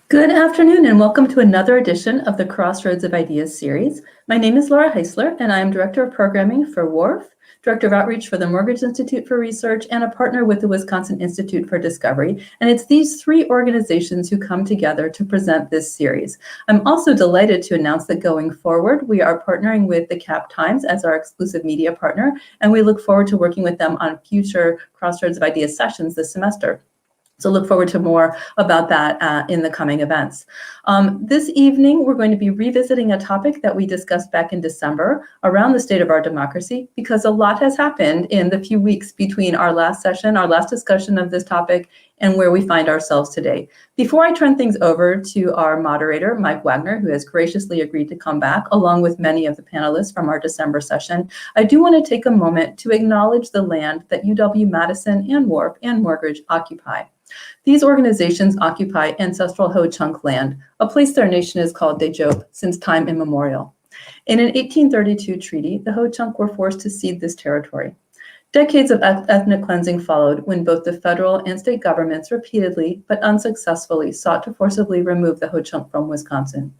Good afternoon and welcome to another edition of the Crossroads of Ideas series. My name is Laura Heisler and I am Director of Programming for WARF, Director of Outreach for the Mortgage Institute for Research, and a partner with the Wisconsin Institute for Discovery. And it's these three organizations who come together to present this series. I'm also delighted to announce that going forward, we are partnering with the Cap Times as our exclusive media partner, and we look forward to working with them on future Crossroads of Ideas sessions this semester. So look forward to more about that in the coming events. This evening, we're going to be revisiting a topic that we discussed back in December around the state of our democracy, because a lot has happened in the few weeks between our last session, our last discussion of this topic, and where we find ourselves today. Before I turn things over to our moderator, Mike Wagner, who has graciously agreed to come back, along with many of the panelists from our December session, I do want to take a moment to acknowledge the land that UW-Madison and WARF and Mortgage occupy. These organizations occupy ancestral Ho-Chunk land, a place their nation has called Dejope since time immemorial. In an 1832 treaty, the Ho-Chunk were forced to cede this territory. Decades of ethnic cleansing followed when both the federal and state governments repeatedly but unsuccessfully sought to forcibly remove the Ho-Chunk from Wisconsin.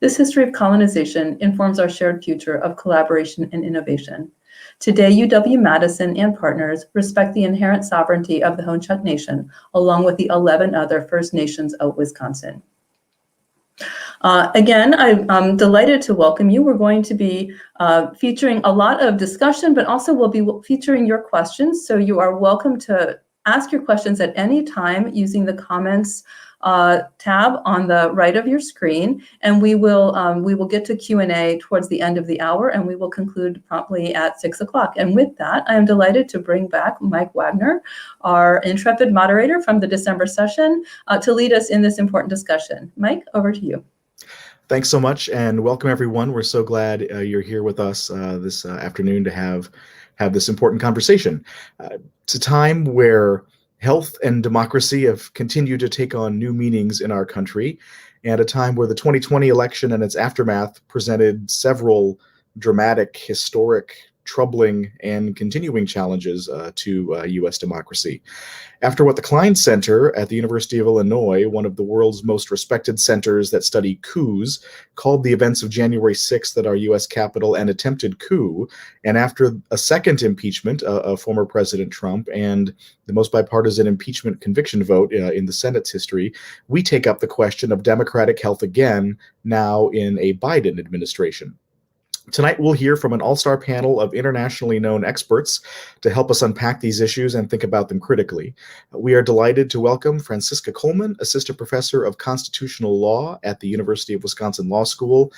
This history of colonization informs our shared future of collaboration and innovation. Today, UW-Madison and partners respect the inherent sovereignty of the Ho-Chunk Nation, along with the 11 other First Nations of Wisconsin. Again, I'm delighted to welcome you. We're going to be featuring a lot of discussion, but also we'll be featuring your questions. So you are welcome to ask your questions at any time using the comments tab on the right of your screen, and we will get to Q&A towards the end of the hour, and we will conclude promptly at 6 o'clock. And with that, I am delighted to bring back Mike Wagner, our intrepid moderator from the December session, to lead us in this important discussion. Mike, over to you. Thanks so much, and welcome everyone. We're so glad you're here with us this afternoon to have this important conversation. It's a time where health and democracy have continued to take on new meanings in our country, and a time where the 2020 election and its aftermath presented several dramatic, historic, troubling, and continuing challenges to U.S. democracy. After what the Klein Center at the University of Illinois, one of the world's most respected centers that study coups, called the events of January 6th at our U.S. Capitol an attempted coup, and after a second impeachment of former President Trump and the most bipartisan impeachment conviction vote in the Senate's history, we take up the question of democratic health again, now in a Biden administration. Tonight, we'll hear from an all-star panel of internationally known experts to help us unpack these issues and think about them critically. We are delighted to welcome Franciska Coleman, Assistant Professor of Constitutional Law at the University of Wisconsin Law School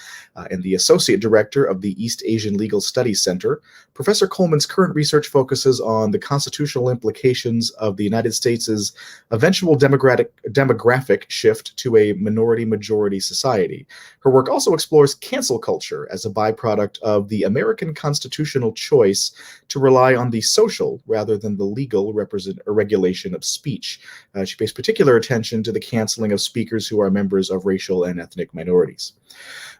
and the Associate Director of the East Asian Legal Studies Center. Professor Coleman's current research focuses on the constitutional implications of the United States' eventual demographic shift to a minority-majority society. Her work also explores cancel culture as a byproduct of the American constitutional choice to rely on the social rather than the legal regulation of speech. She pays particular attention to the canceling of speakers who are members of racial and ethnic minorities.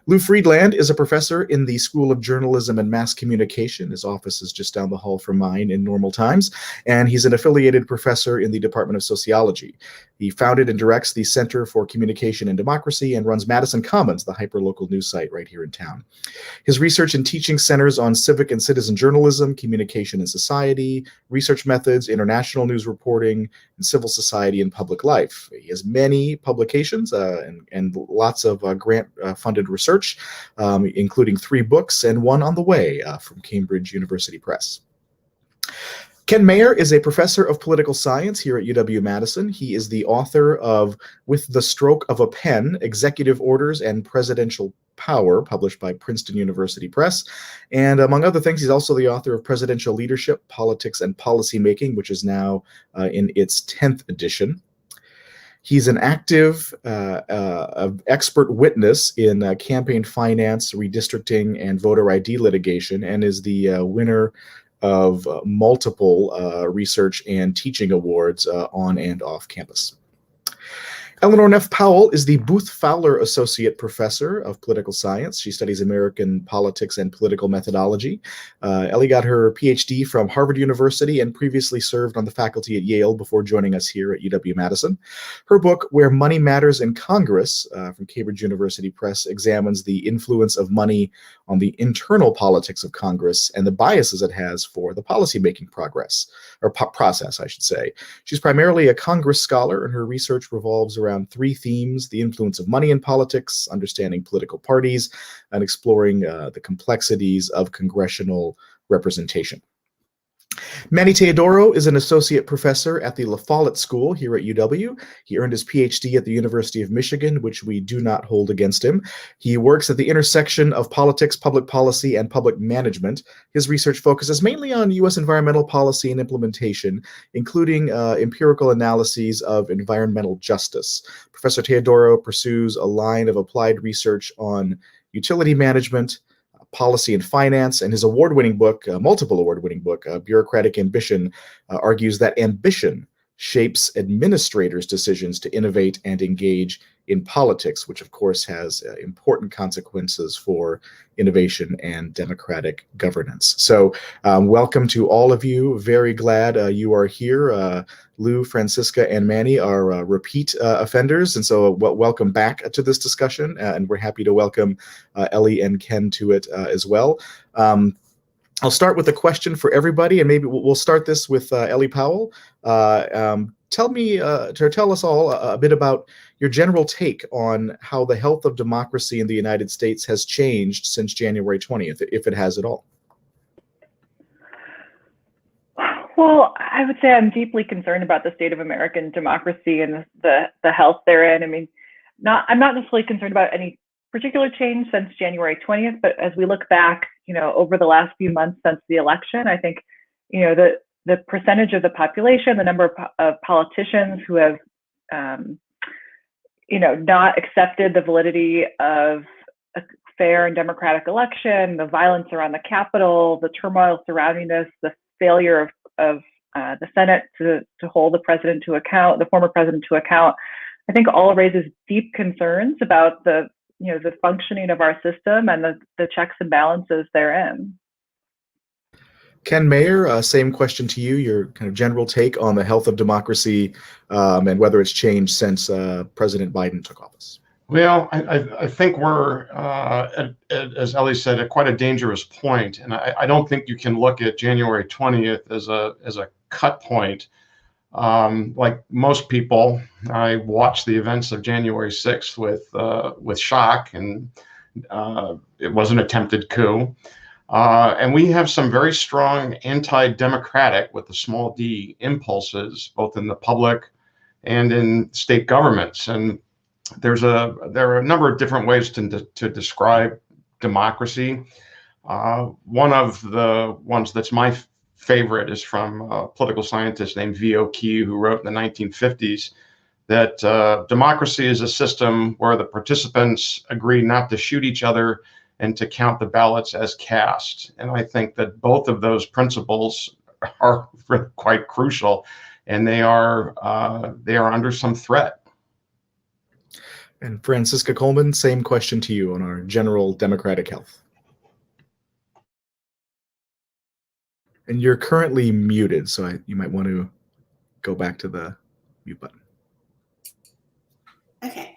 Lou Friedland is a professor in the School of Journalism and Mass Communication. His office is just down the hall from mine in normal times, and he's an affiliated professor in the Department of Sociology. He founded and directs the Center for Communication and Democracy and runs Madison Commons, the hyperlocal news site right here in town. His research and teaching centers on civic and citizen journalism, communication and society, research methods, international news reporting, and civil society and public life. He has many publications and lots of grant-funded research, including 3 books and one on the way from Cambridge University Press. Ken Mayer is a professor of political science here at UW-Madison. He is the author of With the Stroke of a Pen, Executive Orders and Presidential Power, published by Princeton University Press. And among other things, he's also the author of Presidential Leadership, Politics, and Policymaking, which is now in its 10th edition. He's an active expert witness in campaign finance, redistricting, and voter ID litigation, and is the winner of multiple research and teaching awards on and off campus. Eleanor Neff Powell is the Booth Fowler Associate Professor of Political Science. She studies American politics and political methodology. Ellie got her PhD from Harvard University and previously served on the faculty at Yale before joining us here at UW-Madison. Her book, Where Money Matters in Congress, from Cambridge University Press, examines the influence of money on the internal politics of Congress and the biases it has for the policymaking process, I should say. She's primarily a Congress scholar, and her research revolves around three themes: the influence of money in politics, understanding political parties, and exploring the complexities of congressional representation. Manuel Teodoro is an associate professor at the Follette School here at UW. He earned his PhD at the University of Michigan, which we do not hold against him. He works at the intersection of politics, public policy, and public management. His research focuses mainly on U.S. environmental policy and implementation, including empirical analyses of environmental justice. Professor Teodoro pursues a line of applied research on utility management, policy and finance, and his award-winning book, multiple award-winning book, Bureaucratic Ambition, argues that ambition shapes administrators' decisions to innovate and engage in politics, which of course has important consequences for innovation and democratic governance. So welcome to all of you. Very glad you are here. Lou, Franciska, and Manny are repeat offenders, and so welcome back to this discussion, and we're happy to welcome Ellie and Ken to it as well. I'll start with a question for everybody, and maybe we'll start this with Ellie Powell. Tell us all a bit about your general take on how the health of democracy in the United States has changed since January 20th, if it has at all. Well, I would say I'm deeply concerned about the state of American democracy and the health therein. I mean, I'm not necessarily concerned about any particular change since January 20th, but as we look back, over the last few months since the election, I think, the percentage of the population, the number of politicians who have, not accepted the validity of a fair and democratic election, the violence around the Capitol, the turmoil surrounding this, the failure of the Senate to hold the president to account, the former president to account, I think all raises deep concerns about the functioning of our system and the checks and balances therein. Ken Mayer, same question to you, your kind of general take on the health of democracy and whether it's changed since President Biden took office. Well, I think we're, as Ellie said, at quite a dangerous point. And I don't think you can look at January 20th as a cut point. Like most people, I watched the events of January 6th with shock, and it was an attempted coup. And we have some very strong anti-democratic, with a small d, impulses, both in the public and in state governments. And there are a number of different ways to describe democracy. One of the ones that's my favorite is from a political scientist named V.O. Key, who wrote in the 1950s that democracy is a system where the participants agree not to shoot each other and to count the ballots as cast. And I think that both of those principles are quite crucial, and they are under some threat. And Franciska Coleman, same question to you on our general democratic health. And you're currently muted, so you might want to go back to the mute button. Okay.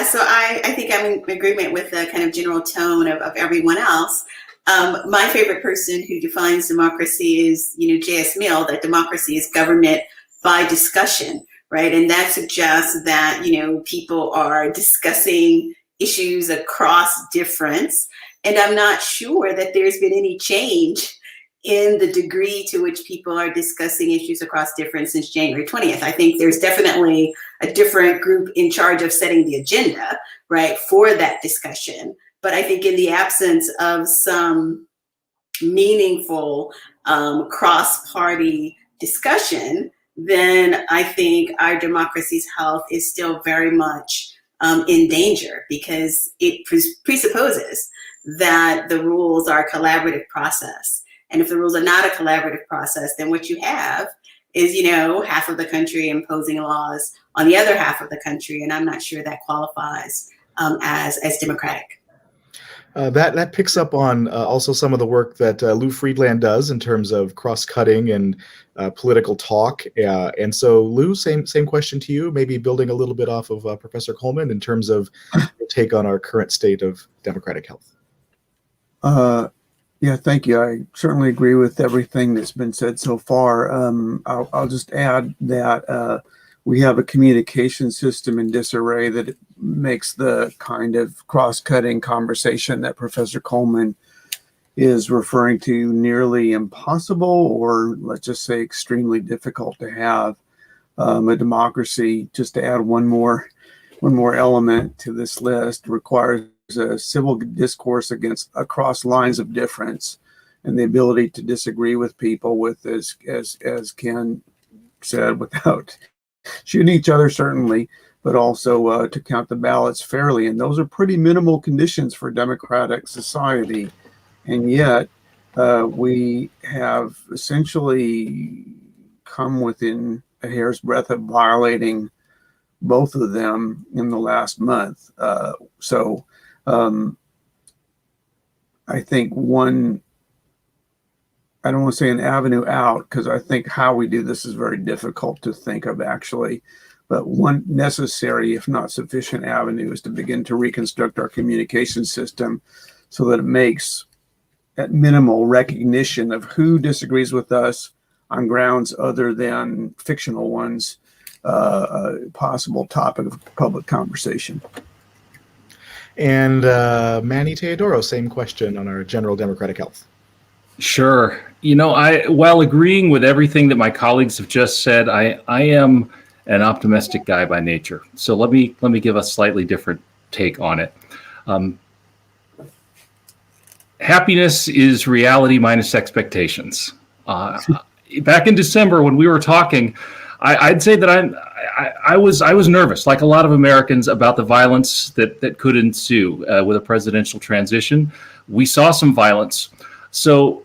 So I think I'm in agreement with the kind of general tone of everyone else. My favorite person who defines democracy is, J.S. Mill, that democracy is government by discussion, right? And that suggests that, people are discussing issues across difference. And I'm not sure that there's been any change in the degree to which people are discussing issues across difference since January 20th. I think there's definitely a different group in charge of setting the agenda, right, for that discussion. But I think in the absence of some meaningful cross-party discussion, then I think our democracy's health is still very much in danger, because it presupposes that the rules are a collaborative process. And if the rules are not a collaborative process, then what you have is, you know, half of the country imposing laws on the other half of the country, and I'm not sure that qualifies as democratic. That picks up on also some of the work that Lou Friedland does in terms of cross-cutting and political talk. And so, Lou, same question to you, maybe building a little bit off of Professor Coleman in terms of your take on our current state of democratic health. Yeah, thank you. I certainly agree with everything that's been said so far. I'll just add that we have a communication system in disarray that makes the kind of cross-cutting conversation that Professor Coleman is referring to nearly impossible, or let's just say extremely difficult to have. A democracy, just to add one more element to this list, requires a civil discourse across lines of difference, and the ability to disagree with people with, as Ken said, without shooting each other, certainly, but also to count the ballots fairly. And those are pretty minimal conditions for democratic society. And yet we have essentially come within a hair's breadth of violating both of them in the last month. I think I don't want to say an avenue out, because I think how we do this is very difficult to think of actually, but one necessary, if not sufficient, avenue is to begin to reconstruct our communication system so that it makes, at minimal, recognition of who disagrees with us on grounds other than fictional ones, a possible topic of public conversation. And Manny Teodoro, same question on our general democratic health. Sure. You know, while agreeing with everything that my colleagues have just said, I am an optimistic guy by nature. So let me give a slightly different take on it. Happiness is reality minus expectations. Back in December when we were talking, I'd say that I was nervous, like a lot of Americans, about the violence that could ensue with a presidential transition. We saw some violence. So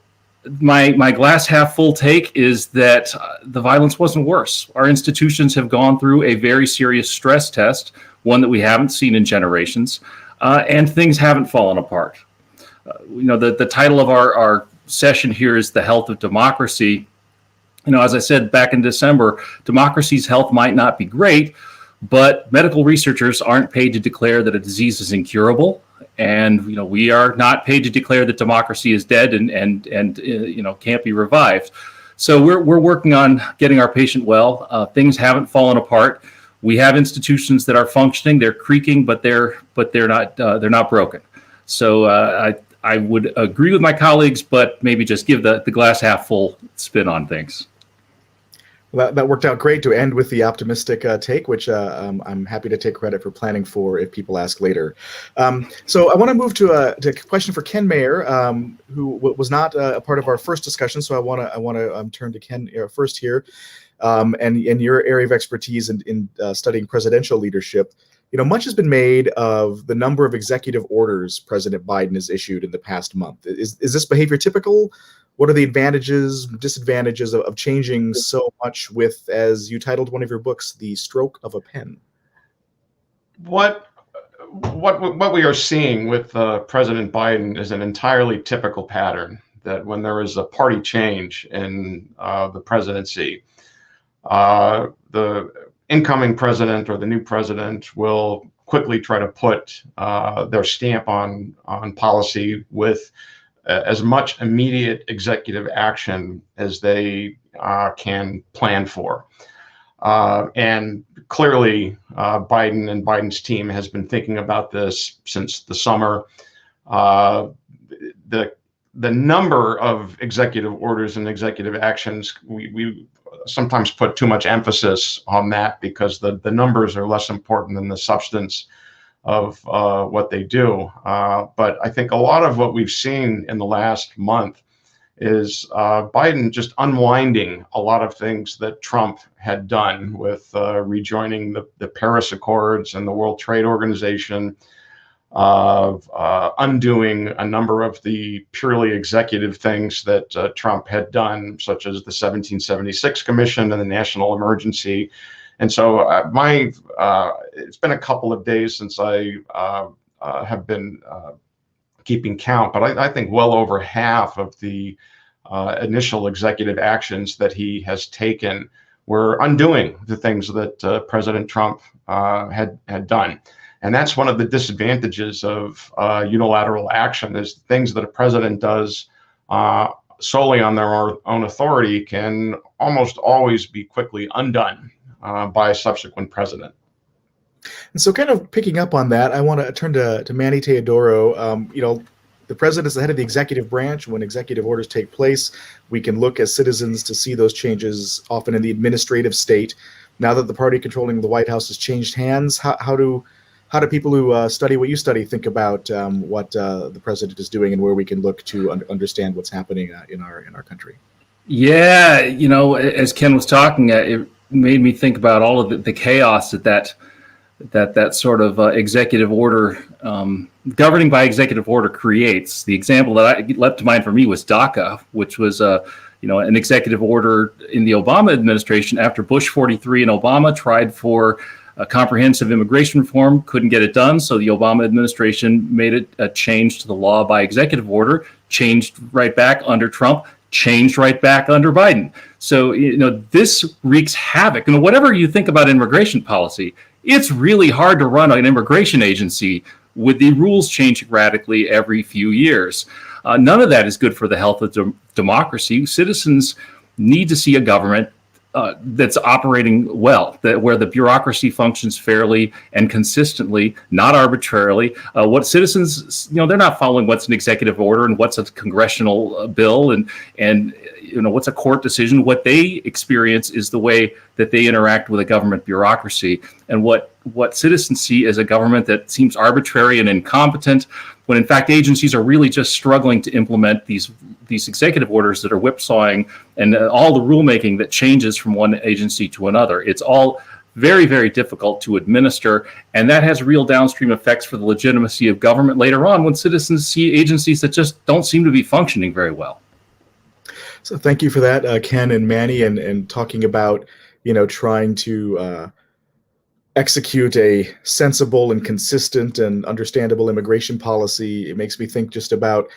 my glass half full take is that the violence wasn't worse. Our institutions have gone through a very serious stress test, one that we haven't seen in generations, and things haven't fallen apart. You know, the title of our session here is The Health of Democracy. You know, as I said back in December, democracy's health might not be great, but medical researchers aren't paid to declare that a disease is incurable. And, you know, we are not paid to declare that democracy is dead and you know, can't be revived. So we're working on getting our patient well. Things haven't fallen apart. We have institutions that are functioning. They're creaking, but they're not broken. So I would agree with my colleagues, but maybe just give the glass half full spin on things. Well, that worked out great to end with the optimistic take, which I'm happy to take credit for planning for if people ask later. So I want to move to a question for Ken Mayer, who was not a part of our first discussion. So I want to turn to Ken first here, and your area of expertise in studying presidential leadership. You know, much has been made of the number of executive orders President Biden has issued in the past month. Is this behavior typical? What are the advantages, disadvantages of changing so much with, as you titled one of your books, the stroke of a pen? What we are seeing with President Biden is an entirely typical pattern, that when there is a party change in the presidency, the incoming president or the new president will quickly try to put their stamp on policy with as much immediate executive action as they can plan for. And clearly, Biden and Biden's team has been thinking about this since the summer. The number of executive orders and executive actions, we sometimes put too much emphasis on that because the numbers are less important than the substance of what they do. But I think a lot of what we've seen in the last month is Biden just unwinding a lot of things that Trump had done with rejoining the Paris Accords and the World Trade Organization. of undoing a number of the purely executive things that Trump had done, such as the 1776 Commission and the national emergency. And so it's been a couple of days since I have been keeping count, but I think well over half of the initial executive actions that he has taken were undoing the things that President Trump had done. And that's one of the disadvantages of unilateral action, is things that a president does solely on their own authority can almost always be quickly undone by a subsequent president. And so kind of picking up on that, I want to turn to Manny Teodoro. The president is the head of the executive branch. When executive orders take place, we can look as citizens to see those changes often in the administrative state. Now that the party controlling the White House has changed hands, how do people who study what you study think about what the president is doing and where we can look to understand what's happening in our country? Yeah, as Ken was talking, it made me think about all of the chaos that sort of executive order, governing by executive order creates. The example that leapt to mind for me was DACA, which was an executive order in the Obama administration after Bush 43 and Obama tried for a comprehensive immigration reform, couldn't get it done. So the Obama administration made it a change to the law by executive order, changed right back under Trump, changed right back under Biden. So, this wreaks havoc. And whatever you think about immigration policy, it's really hard to run an immigration agency with the rules changing radically every few years. None of that is good for the health of democracy. Citizens need to see a government that's operating well, where the bureaucracy functions fairly and consistently, not arbitrarily. What citizens, they're not following what's an executive order and what's a congressional bill and what's a court decision. What they experience is the way that they interact with a government bureaucracy, and what citizens see as a government that seems arbitrary and incompetent, when in fact agencies are really just struggling to implement these executive orders that are whipsawing, and all the rulemaking that changes from one agency to another. It's all very, very difficult to administer, and that has real downstream effects for the legitimacy of government later on when citizens see agencies that just don't seem to be functioning very well. So thank you for that, Ken and Manny, and talking about trying to execute a sensible and consistent and understandable immigration policy. It makes me think just about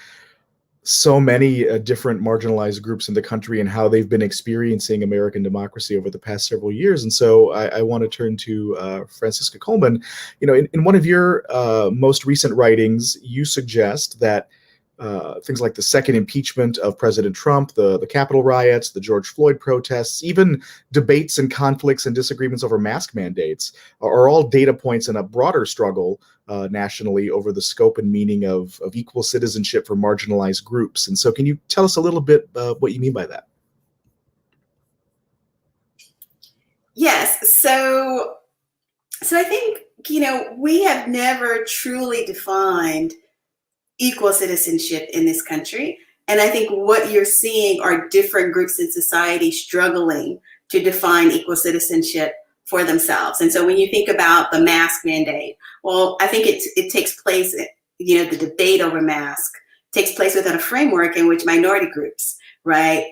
so many different marginalized groups in the country and how they've been experiencing American democracy over the past several years. And so I want to turn to Franciska Coleman. In one of your most recent writings, you suggest that things like the second impeachment of President Trump, the Capitol riots, the George Floyd protests, even debates and conflicts and disagreements over mask mandates are all data points in a broader struggle nationally over the scope and meaning of equal citizenship for marginalized groups. And so can you tell us a little bit what you mean by that? Yes. So I think, we have never truly defined equal citizenship in this country. And I think what you're seeing are different groups in society struggling to define equal citizenship for themselves. And so when you think about the mask mandate, well, I think it takes place, the debate over mask takes place within a framework in which minority groups, right?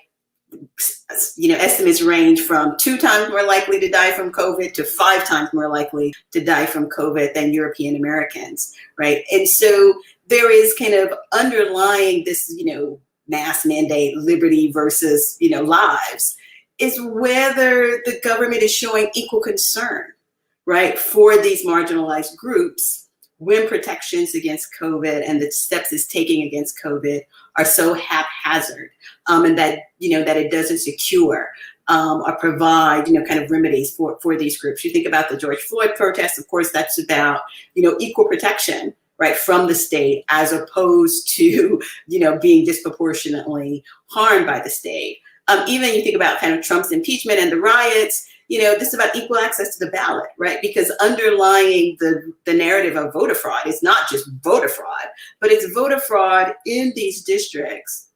Estimates range from 2 times more likely to die from COVID to 5 times more likely to die from COVID than European Americans, right? And so there is kind of underlying this, mass mandate, liberty versus, lives, is whether the government is showing equal concern, right, for these marginalized groups when protections against COVID and the steps it's taking against COVID are so haphazard, and that, that it doesn't secure or provide, kind of remedies for these groups. You think about the George Floyd protests, of course, that's about, equal protection, right, from the state, as opposed to, being disproportionately harmed by the state. Even you think about kind of Trump's impeachment and the riots, this is about equal access to the ballot, right? Because underlying the narrative of voter fraud is not just voter fraud, but it's voter fraud in these districts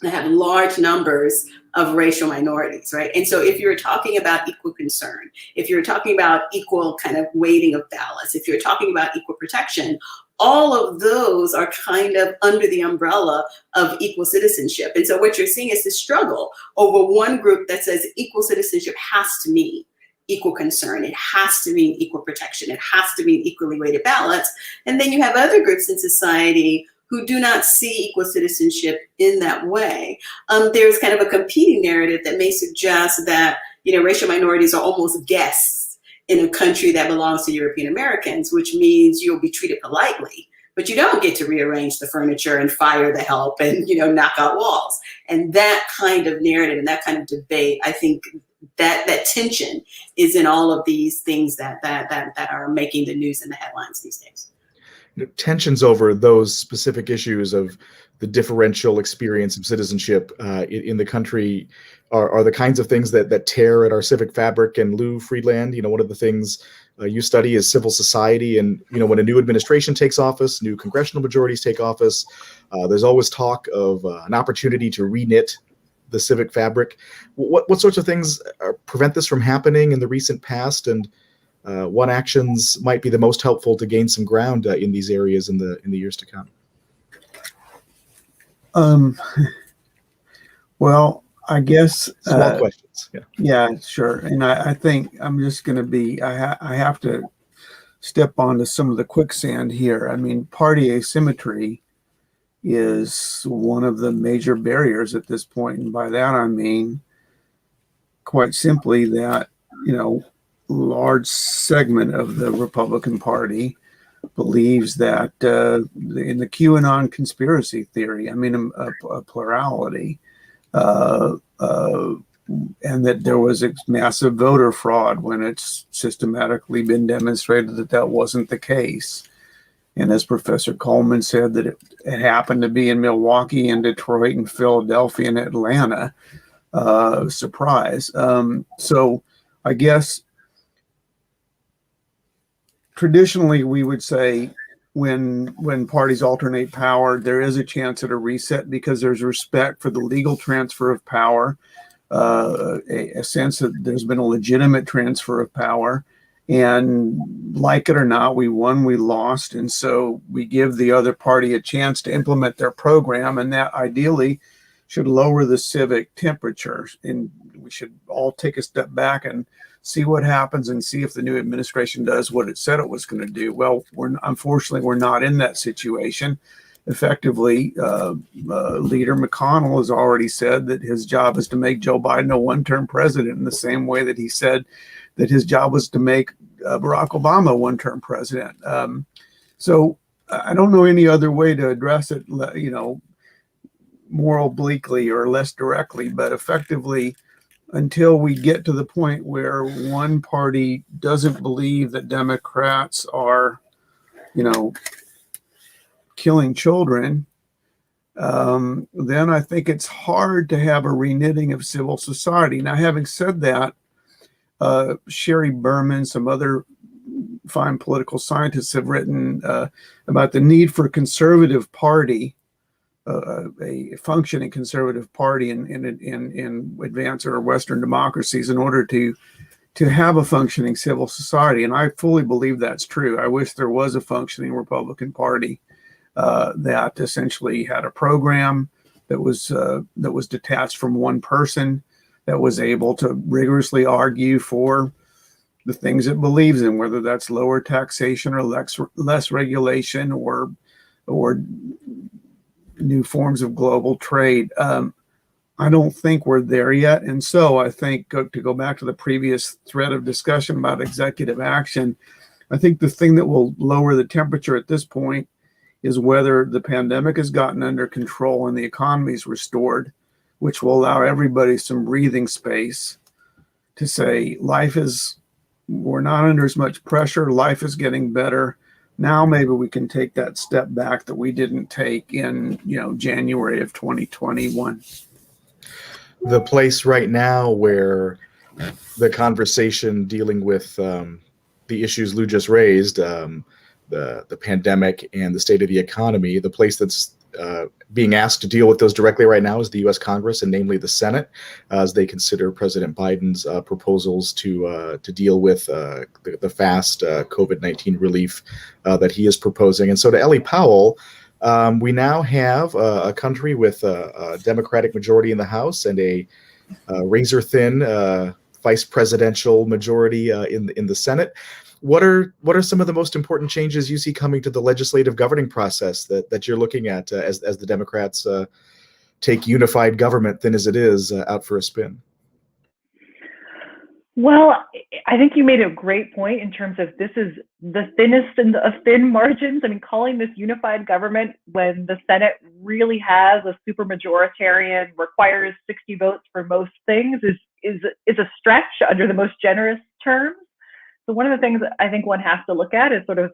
that have large numbers of racial minorities, right? And so if you're talking about equal concern, if you're talking about equal kind of weighting of ballots, if you're talking about equal protection, all of those are kind of under the umbrella of equal citizenship. And so what you're seeing is this struggle over one group that says equal citizenship has to mean equal concern. It has to mean equal protection. It has to mean equally weighted ballots. And then you have other groups in society who do not see equal citizenship in that way. There's kind of a competing narrative that may suggest that, racial minorities are almost guests in a country that belongs to European Americans, which means you'll be treated politely, but you don't get to rearrange the furniture and fire the help and, knock out walls. And that kind of narrative and that kind of debate, I think that tension is in all of these things that are making the news and the headlines these days. Tensions over those specific issues of the differential experience of citizenship in the country are the kinds of things that tear at our civic fabric. And Lou Friedland, one of the things you study is civil society. And, when a new administration takes office, new congressional majorities take office, there's always talk of an opportunity to reknit the civic fabric. What sorts of things prevent this from happening in the recent past, and what actions might be the most helpful to gain some ground in these areas in the years to come? Well, I guess small questions. Yeah, sure. And I think I'm just going to be. I have to step onto some of the quicksand here. I mean, party asymmetry is one of the major barriers at this point, and by that I mean, quite simply, that large segment of the Republican Party believes that in the QAnon conspiracy theory, I mean a plurality, and that there was a massive voter fraud when it's systematically been demonstrated that that wasn't the case. And as Professor Coleman said, that it happened to be in Milwaukee and Detroit and Philadelphia and Atlanta. Surprise. So I guess traditionally we would say when parties alternate power, there is a chance at a reset because there's respect for the legal transfer of power, a sense that there's been a legitimate transfer of power. And like it or not, we won, we lost. And so we give the other party a chance to implement their program. And that ideally should lower the civic temperature. And we should all take a step back and see what happens and see if the new administration does what it said it was going to do. Well, unfortunately, we're not in that situation. Effectively, Leader McConnell has already said that his job is to make Joe Biden a one-term president in the same way that he said that his job was to make Barack Obama a one-term president. So I don't know any other way to address it, more obliquely or less directly, but effectively, until we get to the point where one party doesn't believe that Democrats are, killing children, then I think it's hard to have a reknitting of civil society. Now, having said that, Sherry Berman, some other fine political scientists have written about the need for a conservative party, a functioning conservative party in advanced or Western democracies in order to have a functioning civil society. And I fully believe that's true. I wish there was a functioning Republican Party that essentially had a program that was detached from one person, that was able to rigorously argue for the things it believes in, whether that's lower taxation or less regulation or new forms of global trade. I don't think we're there yet. And so I think, to go back to the previous thread of discussion about executive action, I think the thing that will lower the temperature at this point is whether the pandemic has gotten under control and the economy is restored, which will allow everybody some breathing space to say, we're not under as much pressure, life is getting better. Now maybe we can take that step back that we didn't take in, January of 2021. The place right now where the conversation dealing with the issues Lou just raised, the pandemic and the state of the economy, the place that's being asked to deal with those directly right now is the U.S. Congress, and namely the Senate, as they consider President Biden's proposals to deal with the fast COVID-19 relief that he is proposing. And so to Ellie Powell, we now have a country with a Democratic majority in the House and a razor-thin vice presidential majority in the Senate. What are some of the most important changes you see coming to the legislative governing process that you're looking at as the Democrats take unified government, thin as it is, out for a spin? Well, I think you made a great point in terms of this is the thinnest of thin margins. I mean, calling this unified government when the Senate really has a supermajoritarian, requires 60 votes for most things is a stretch under the most generous terms. So one of the things I think one has to look at is sort of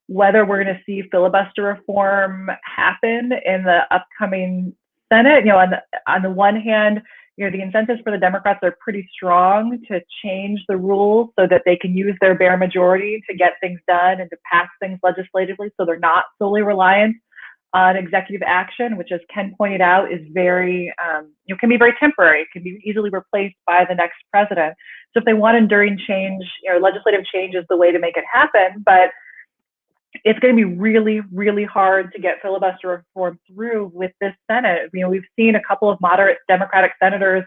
whether we're going to see filibuster reform happen in the upcoming Senate. You know, on the one hand, you know, the incentives for the Democrats are pretty strong to change the rules so that they can use their bare majority to get things done and to pass things legislatively, so they're not solely reliant on executive action, which, as Ken pointed out, is very, can be very temporary. It can be easily replaced by the next president. So if they want enduring change, you know, legislative change is the way to make it happen. But it's going to be really, really hard to get filibuster reform through with this Senate. You know, we've seen a couple of moderate Democratic senators,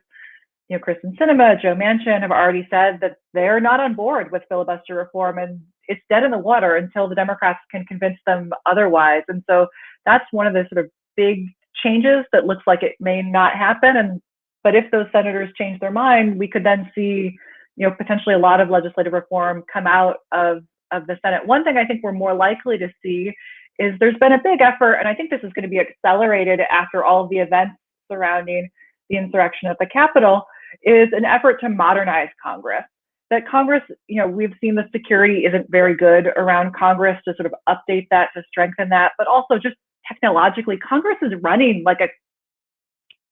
you know, Kristen Sinema, Joe Manchin, have already said that they're not on board with filibuster reform, and it's dead in the water until the Democrats can convince them otherwise. And so that's one of the sort of big changes that looks like it may not happen. But if those senators change their mind, we could then see, you know, potentially a lot of legislative reform come out of the Senate. One thing I think we're more likely to see is there's been a big effort, and I think this is going to be accelerated after all of the events surrounding the insurrection at the Capitol, is an effort to modernize Congress. That Congress, you know, we've seen the security isn't very good around Congress, to sort of update that, to strengthen that, but also just technologically, Congress is running like a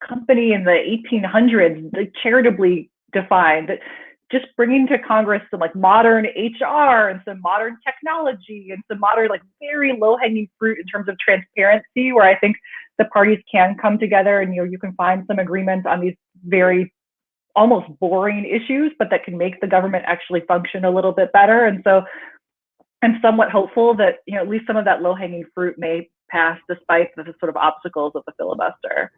company in the 1800s, like charitably defined. Just bringing to Congress some like modern HR and some modern technology and some modern, like very low-hanging fruit in terms of transparency, where I think the parties can come together and, you know, you can find some agreement on these very almost boring issues, but that can make the government actually function a little bit better. And so I'm somewhat hopeful that, you know, at least some of that low-hanging fruit may pass despite the sort of obstacles of the filibuster.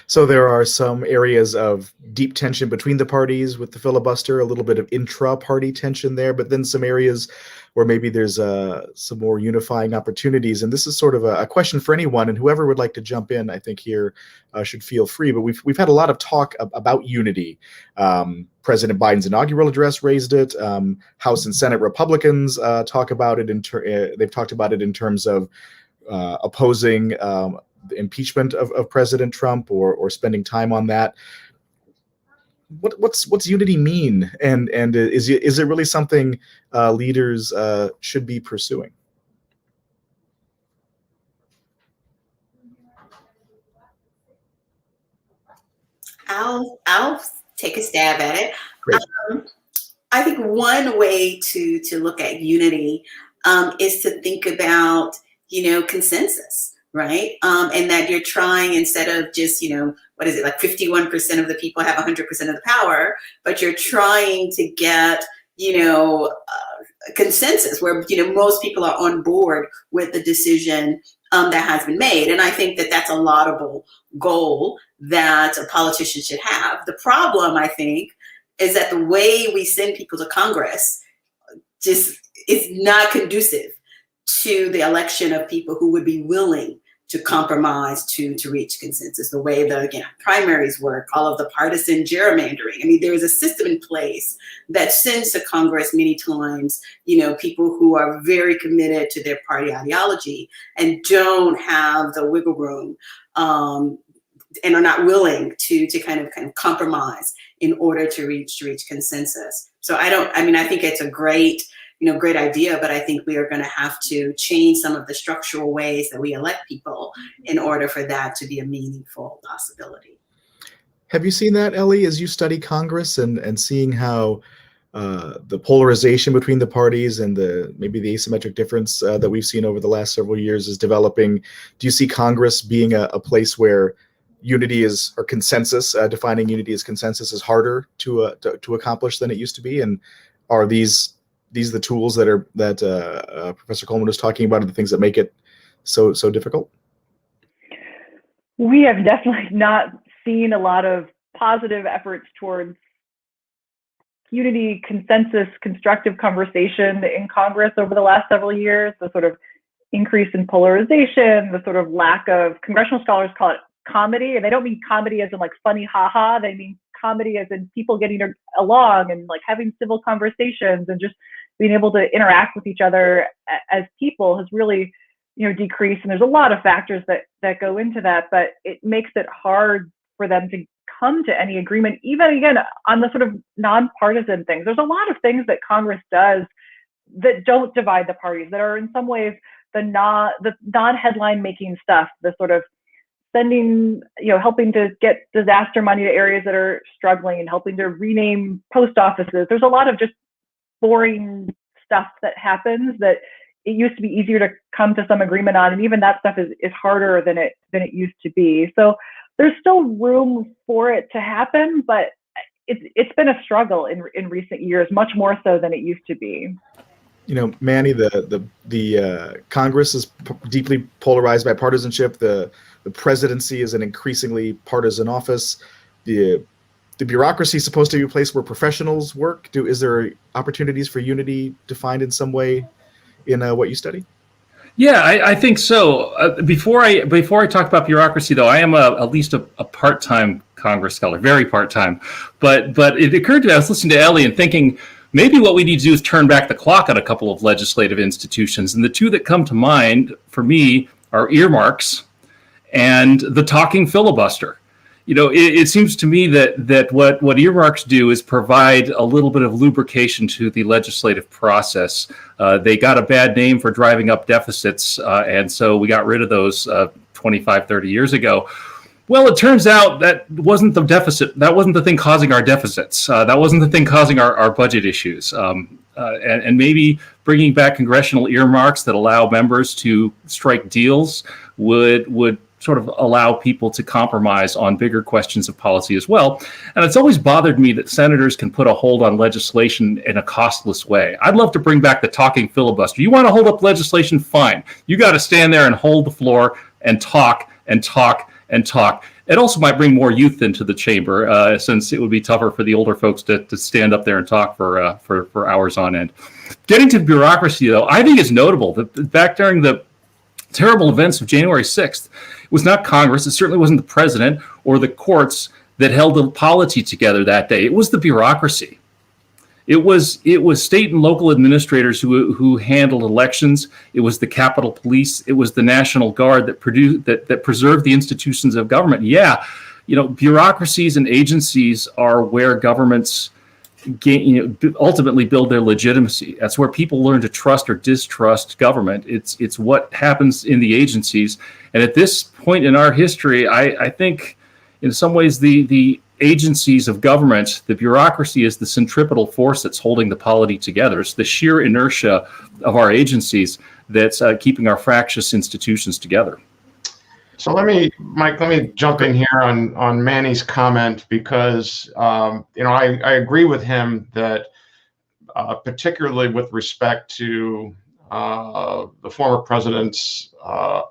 So there are some areas of deep tension between the parties with the filibuster, a little bit of intra-party tension there, but then some areas where maybe there's some more unifying opportunities. And this is sort of a question for anyone, and whoever would like to jump in, I think here should feel free. But we've had a lot of talk about unity. President Biden's inaugural address raised it. House and Senate Republicans talk about it. They've talked about it in terms of opposing the impeachment of President Trump or spending time on that. What's unity mean, and is it really something leaders should be pursuing? I'll take a stab at it. I think one way to look at unity is to think about, you know, consensus. Right. And that you're trying, instead of just, you know, what is it, like 51% of the people have 100% of the power, but you're trying to get, you know, consensus where, you know, most people are on board with the decision that has been made. And I think that that's a laudable goal that a politician should have. The problem, I think, is that the way we send people to Congress just is not conducive to the election of people who would be willing to compromise to reach consensus. The way the primaries work, all of the partisan gerrymandering. I mean, there is a system in place that sends to Congress many times, you know, people who are very committed to their party ideology and don't have the wiggle room and are not willing to kind of compromise in order to reach consensus. So I think it's a great idea, but I think we are going to have to change some of the structural ways that we elect people in order for that to be a meaningful possibility. Have you seen that, Ellie, as you study Congress and seeing how the polarization between the parties and maybe the asymmetric difference that we've seen over the last several years is developing. Do you see Congress being a place where unity or consensus, defining unity as consensus, is harder to accomplish than it used to be? And are these the tools that Professor Coleman was talking about, and the things that make it so difficult? We have definitely not seen a lot of positive efforts towards unity, consensus, constructive conversation in Congress over the last several years. The sort of increase in polarization, the sort of lack of, congressional scholars call it comedy, and they don't mean comedy as in like funny haha, they mean comedy as in people getting along and like having civil conversations and just being able to interact with each other as people has really, decreased. And there's a lot of factors that go into that, but it makes it hard for them to come to any agreement, even again on the sort of nonpartisan things. There's a lot of things that Congress does that don't divide the parties, that are in some ways the non-headline making stuff, the sort of sending, helping to get disaster money to areas that are struggling and helping to rename post offices. There's a lot of just boring stuff that happens that it used to be easier to come to some agreement on, and even that stuff is harder than it used to be. So there's still room for it to happen, but it's been a struggle in recent years, much more so than it used to be. Manny, the Congress is deeply polarized by partisanship. The presidency is an increasingly partisan office. The bureaucracy is supposed to be a place where professionals work. Is there opportunities for unity defined in some way in what you study? Yeah, I think so. Before I talk about bureaucracy, though, I am at least a part-time Congress scholar, very part-time. But it occurred to me, I was listening to Ellie and thinking, maybe what we need to do is turn back the clock on a couple of legislative institutions. And the two that come to mind for me are earmarks and the talking filibuster. It seems to me that what earmarks do is provide a little bit of lubrication to the legislative process. They got a bad name for driving up deficits, and so we got rid of those 25, 30 years ago. Well, it turns out that wasn't the deficit. That wasn't the thing causing our deficits. That wasn't the thing causing our budget issues. And maybe bringing back congressional earmarks that allow members to strike deals would sort of allow people to compromise on bigger questions of policy as well. And it's always bothered me that senators can put a hold on legislation in a costless way. I'd love to bring back the talking filibuster. You want to hold up legislation? Fine. You got to stand there and hold the floor and talk and talk and talk. It also might bring more youth into the chamber, since it would be tougher for the older folks to stand up there and talk for hours on end. Getting to bureaucracy, though, I think it's notable that back during the terrible events of January 6th, it was not Congress, it certainly wasn't the president or the courts that held the polity together that day. It was the bureaucracy. It was state and local administrators who handled elections. It was the Capitol Police. It was the National Guard that preserved the institutions of government. Yeah, bureaucracies and agencies are where governments ultimately build their legitimacy. That's where people learn to trust or distrust government. It's what happens in the agencies. And at this point in our history, I think in some ways the agencies of government, the bureaucracy is the centripetal force that's holding the polity together. It's the sheer inertia of our agencies that's keeping our fractious institutions together. So Mike, let me jump in here on Manny's comment, because I agree with him that particularly with respect to the former president's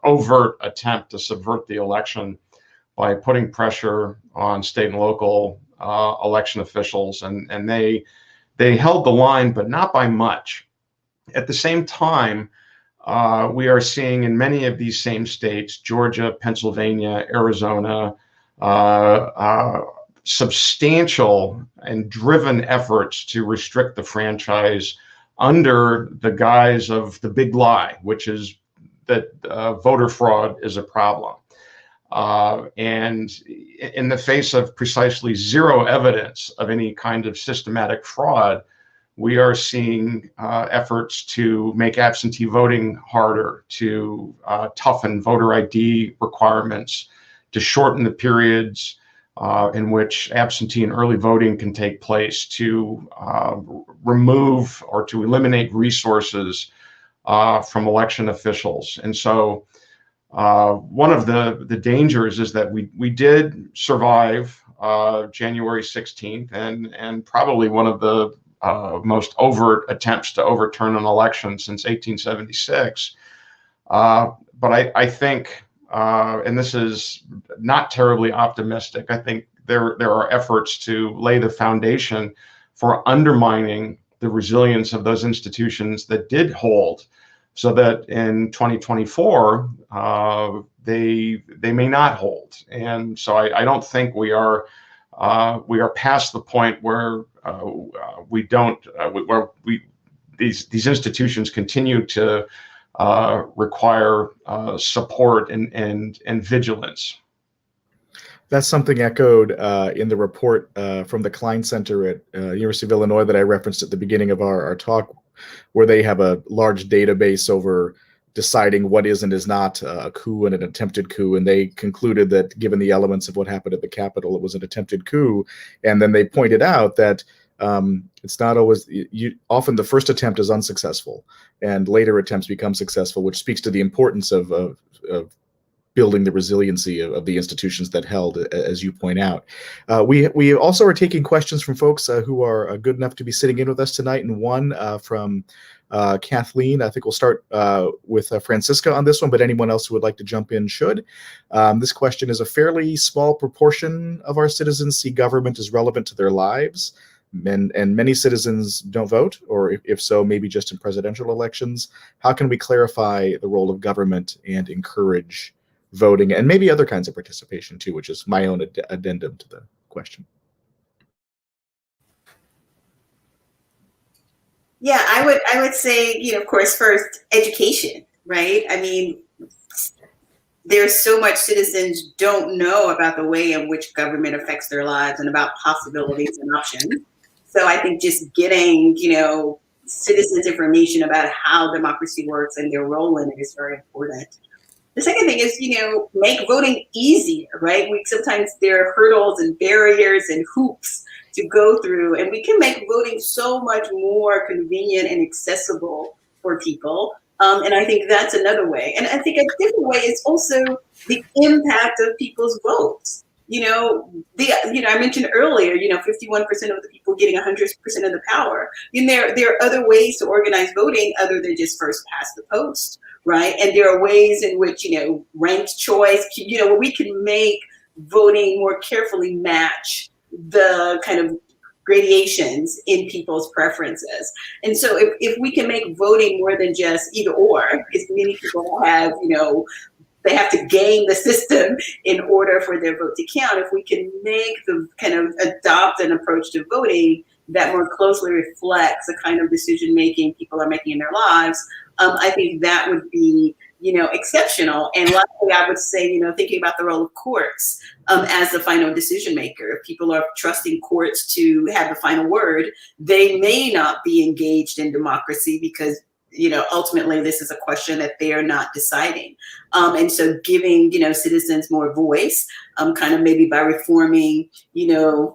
overt attempt to subvert the election by putting pressure on state and local election officials, and they held the line, but not by much. At the same time, we are seeing in many of these same states, Georgia, Pennsylvania, Arizona, substantial and driven efforts to restrict the franchise under the guise of the big lie, which is that voter fraud is a problem. And in the face of precisely zero evidence of any kind of systematic fraud, we are seeing efforts to make absentee voting harder, to toughen voter ID requirements, to shorten the periods in which absentee and early voting can take place to remove or to eliminate resources from election officials. And so one of the dangers is that we did survive January 16th and probably one of the most overt attempts to overturn an election since 1876. But I think, and this is not terribly optimistic, I think there are efforts to lay the foundation for undermining the resilience of those institutions that did hold, so that in 2024 they may not hold. And so I don't think we are past the point where these institutions continue to require support and vigilance. That's something echoed in the report from the Klein Center at University of Illinois that I referenced at the beginning of our talk, where they have a large database over deciding what is and is not a coup and an attempted coup. And they concluded that given the elements of what happened at the Capitol, it was an attempted coup. And then they pointed out that it's not always, often the first attempt is unsuccessful and later attempts become successful, which speaks to the importance of building the resiliency of the institutions that held, as you point out. We also are taking questions from folks who are good enough to be sitting in with us tonight, and one from Kathleen. I think we'll start with Franciska on this one, but anyone else who would like to jump in should. This question is: a fairly small proportion of our citizens see government as relevant to their lives, and many citizens don't vote, or if so, maybe just in presidential elections. How can we clarify the role of government and encourage voting and maybe other kinds of participation too, which is my own addendum to the question? Yeah, I would say, of course, first, education, right? I mean, there's so much citizens don't know about the way in which government affects their lives and about possibilities and options. So I think just getting, citizens information about how democracy works and their role in it is very important. The second thing is, make voting easier, right? Sometimes there are hurdles and barriers and hoops to go through, and we can make voting so much more convenient and accessible for people. And I think that's another way. And I think a different way is also the impact of people's votes. I mentioned earlier, 51% of the people getting 100% of the power. And there are other ways to organize voting other than just first past the post, right? And there are ways in which, ranked choice, where we can make voting more carefully match the kind of gradations in people's preferences. And so if we can make voting more than just either or, because many people have, they have to game the system in order for their vote to count. If we can make the kind of adopt an approach to voting that more closely reflects the kind of decision making people are making in their lives, I think that would be, exceptional. And lastly, I would say, thinking about the role of courts as the final decision maker. If people are trusting courts to have the final word, they may not be engaged in democracy because ultimately this is a question that they are not deciding. And so giving, citizens more voice, kind of maybe by reforming, the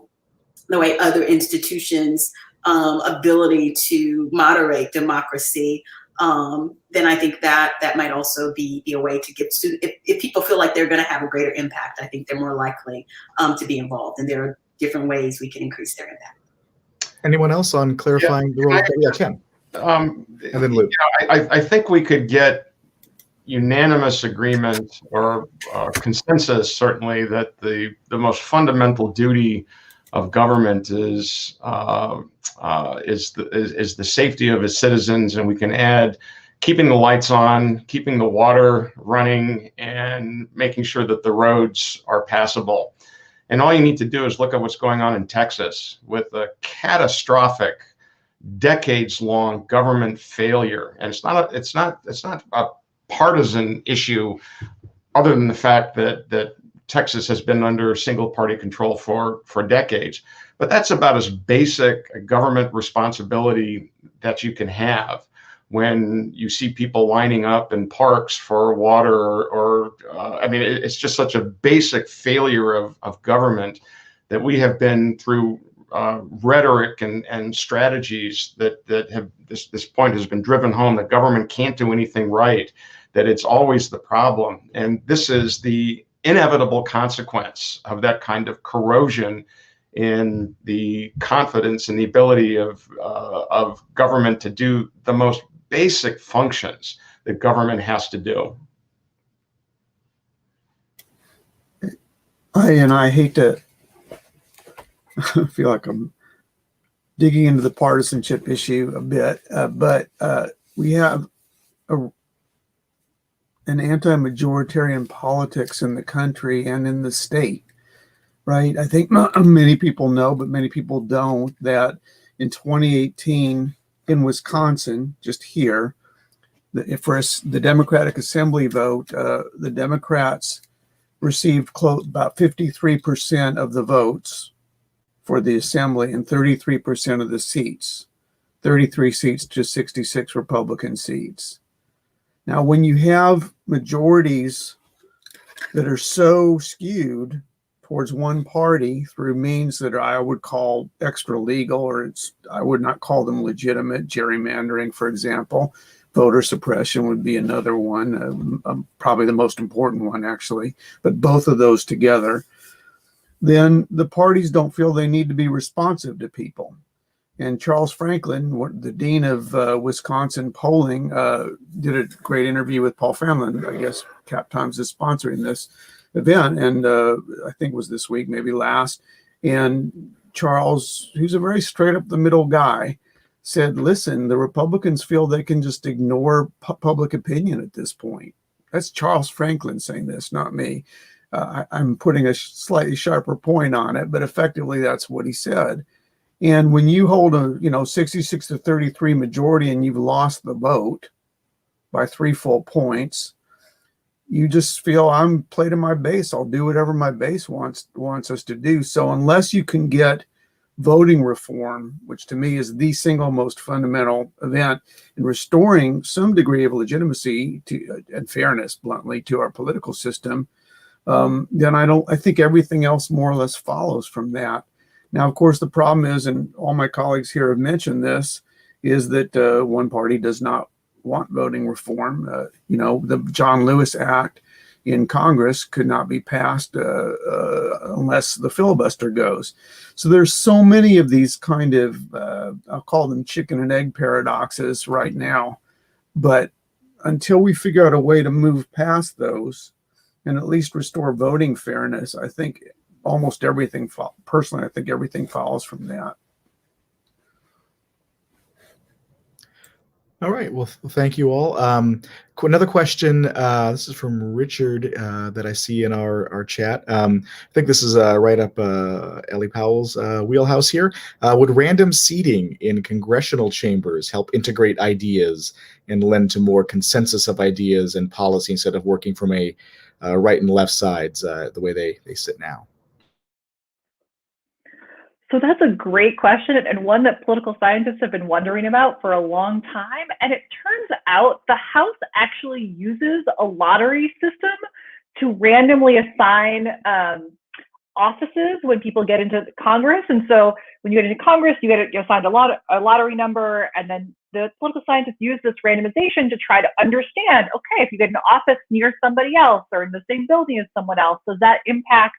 way other institutions' ability to moderate democracy, then I think that might also be a way to get to, if people feel like they're going to have a greater impact, I think they're more likely to be involved. And there are different ways we can increase their impact. Anyone else on clarifying the role? Yeah, Ken. And then Luke. I think we could get unanimous agreement or consensus, certainly, that the most fundamental duty of government is the safety of its citizens, and we can add keeping the lights on, keeping the water running, and making sure that the roads are passable. And all you need to do is look at what's going on in Texas with a catastrophic, decades-long government failure, and it's not a partisan issue, other than the fact that Texas has been under single-party control for decades. But that's about as basic a government responsibility that you can have, when you see people lining up in parks for water or I mean, it's just such a basic failure of government that we have been through rhetoric and strategies that have this point has been driven home that government can't do anything right, that it's always the problem. And this is the inevitable consequence of that kind of corrosion in the confidence and the ability of government to do the most basic functions that government has to do. I hate to feel like I'm digging into the partisanship issue a bit, but we have an anti-majoritarian politics in the country and in the state, right? I think many people know, but many people don't, that in 2018 in Wisconsin, just here, for the Democratic Assembly vote, the Democrats received about 53% of the votes for the Assembly and 33% of the seats, 33 seats to 66 Republican seats. Now, when you have majorities that are so skewed towards one party through means that I would call extra legal, or I would not call them legitimate, gerrymandering, for example. Voter suppression would be another one, probably the most important one, actually. But both of those together, then the parties don't feel they need to be responsive to people. And Charles Franklin, the dean of Wisconsin polling, did a great interview with Paul Friedland. I guess Cap Times is sponsoring this event, and I think it was this week, maybe last. And Charles, who's a very straight up the middle guy, said, listen, the Republicans feel they can just ignore public opinion at this point. That's Charles Franklin saying this, not me. I'm putting a slightly sharper point on it, but effectively that's what he said. And when you hold a 66 to 33 majority and you've lost the vote by 3 full points, you just feel I'm played to my base. I'll do whatever my base wants us to do. So unless you can get voting reform, which to me is the single most fundamental event in restoring some degree of legitimacy and fairness, bluntly, to our political system, then I think everything else more or less follows from that. Now, of course, the problem is, and all my colleagues here have mentioned this, is that one party does not want voting reform. The John Lewis Act in Congress could not be passed unless the filibuster goes. So there's so many of these kind of, I'll call them chicken and egg paradoxes right now. But until we figure out a way to move past those and at least restore voting fairness, I think almost everything, personally, I think everything follows from that. All right. Well, thank you all. Another question. This is from Richard that I see in our chat. I think this is right up Ellie Powell's wheelhouse here. Would random seating in congressional chambers help integrate ideas and lend to more consensus of ideas and policy instead of working from a right and left sides the way they sit now? So that's a great question, and one that political scientists have been wondering about for a long time. And it turns out the House actually uses a lottery system to randomly assign offices when people get into Congress. And so when you get into Congress, you're assigned a lottery number, and then the political scientists use this randomization to try to understand, okay, if you get an office near somebody else or in the same building as someone else, does that impact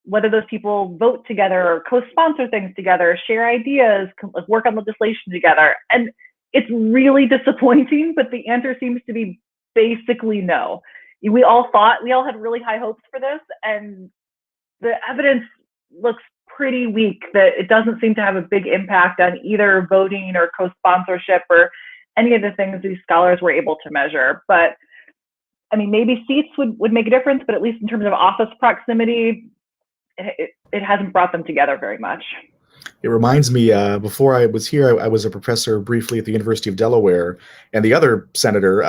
whether those people vote together or co-sponsor things together, share ideas, work on legislation together? And it's really disappointing, but the answer seems to be basically no. We all had really high hopes for this, and the evidence looks pretty weak that it doesn't seem to have a big impact on either voting or co-sponsorship or any of the things these scholars were able to measure. But I mean, maybe seats would make a difference, but at least in terms of office proximity, it hasn't brought them together very much. It reminds me, before I was here, I was a professor briefly at the University of Delaware, and the other senator,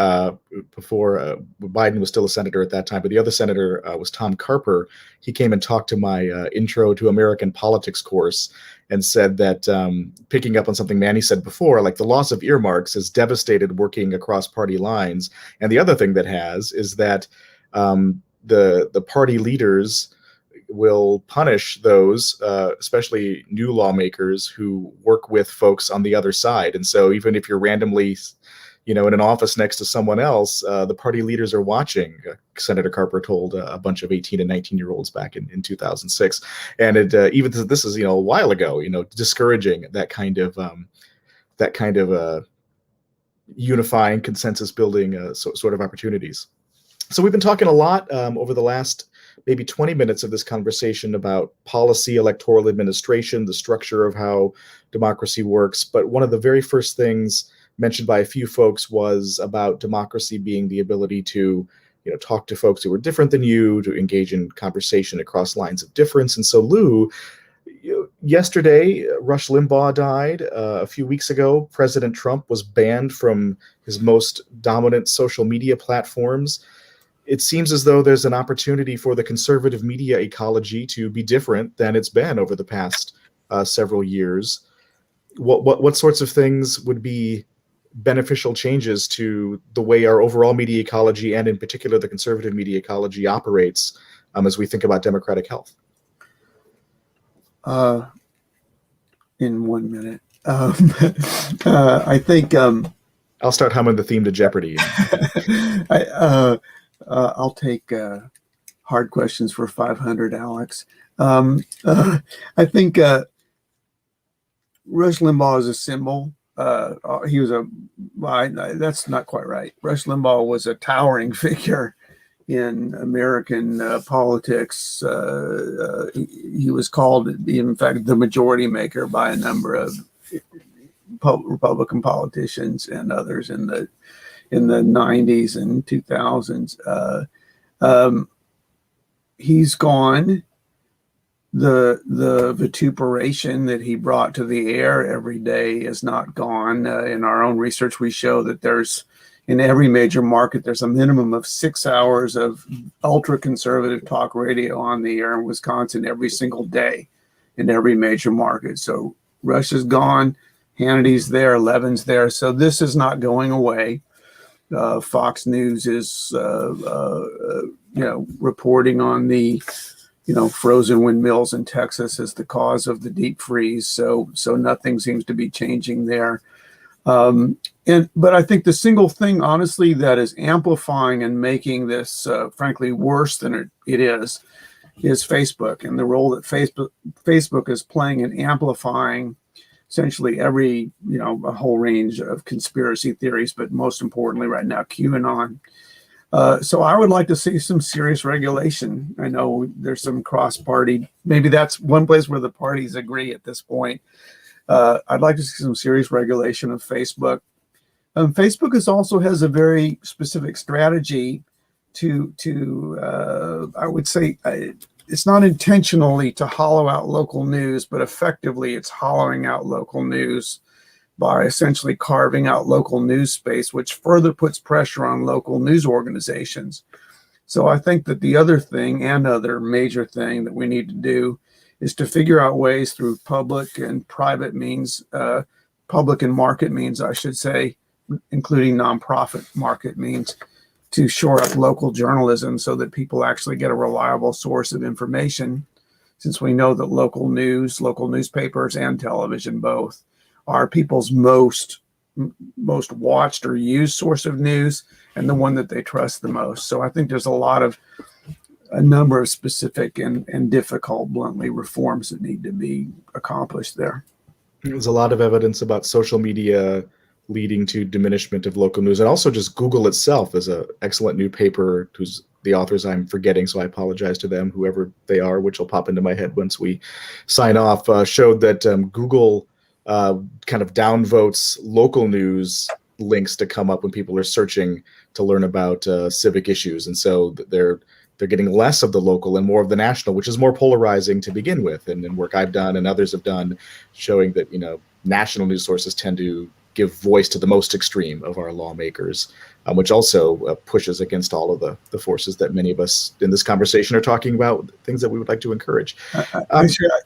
before Biden was still a senator at that time, but the other senator was Tom Carper. He came and talked to my Intro to American Politics course and said that, picking up on something Manny said before, like the loss of earmarks has devastated working across party lines. And the other thing that has is that the party leaders will punish those, especially new lawmakers who work with folks on the other side. And so even if you're randomly, in an office next to someone else, the party leaders are watching. Senator Carper told a bunch of 18 and 19-year-olds back in 2006. And it, even this is, a while ago, discouraging that kind of unifying, consensus building sort of opportunities. So we've been talking a lot over the last maybe 20 minutes of this conversation about policy, electoral administration, the structure of how democracy works. But one of the very first things mentioned by a few folks was about democracy being the ability to, talk to folks who are different than you, to engage in conversation across lines of difference. And so, Lou, yesterday, Rush Limbaugh died. A few weeks ago, President Trump was banned from his most dominant social media platforms. It seems as though there's an opportunity for the conservative media ecology to be different than it's been over the past several years. What sorts of things would be beneficial changes to the way our overall media ecology, and in particular the conservative media ecology, operates as we think about democratic health? In 1 minute, I think I'll start humming the theme to Jeopardy. I'll take hard questions for 500, Alex. I think Rush Limbaugh is a symbol. He was that's not quite right. Rush Limbaugh was a towering figure in American politics. He was called, in fact, the majority maker by a number of Republican politicians and others in the 90s and 2000s. He's gone. The vituperation that he brought to the air every day is not gone. In our own research, we show that in every major market, there's a minimum of 6 hours of ultra-conservative talk radio on the air in Wisconsin every single day in every major market. So Rush is gone. Hannity's there. Levin's there. So this is not going away. Fox News is, reporting on the, frozen windmills in Texas as the cause of the deep freeze. So nothing seems to be changing there. But I think the single thing, honestly, that is amplifying and making this, frankly, worse than it is Facebook, and the role that Facebook is playing in amplifying essentially every, a whole range of conspiracy theories, but most importantly right now, QAnon. So I would like to see some serious regulation. I know there's some cross-party, maybe that's one place where the parties agree at this point. I'd like to see some serious regulation of Facebook. Facebook also has a very specific strategy to I would say, it's not intentionally to hollow out local news, but effectively it's hollowing out local news by essentially carving out local news space, which further puts pressure on local news organizations. So I think that the other thing, and other major thing that we need to do, is to figure out ways through public and private means, public and market means, I should say, including nonprofit market means, to shore up local journalism so that people actually get a reliable source of information, since we know that local news, local newspapers and television both are people's most watched or used source of news, and the one that they trust the most. So I think there's a number of specific and difficult, bluntly, reforms that need to be accomplished there. There's a lot of evidence about social media leading to diminishment of local news, and also just Google itself is an excellent new paper whose the authors I'm forgetting, so I apologize to them, whoever they are, which will pop into my head once we sign off, showed that Google kind of downvotes local news links to come up when people are searching to learn about civic issues. And so they're they're getting less of the local and more of the national, which is more polarizing to begin with. And work I've done and others have done showing that, national news sources tend to give voice to the most extreme of our lawmakers, which also pushes against all of the forces that many of us in this conversation are talking about, things that we would like to encourage.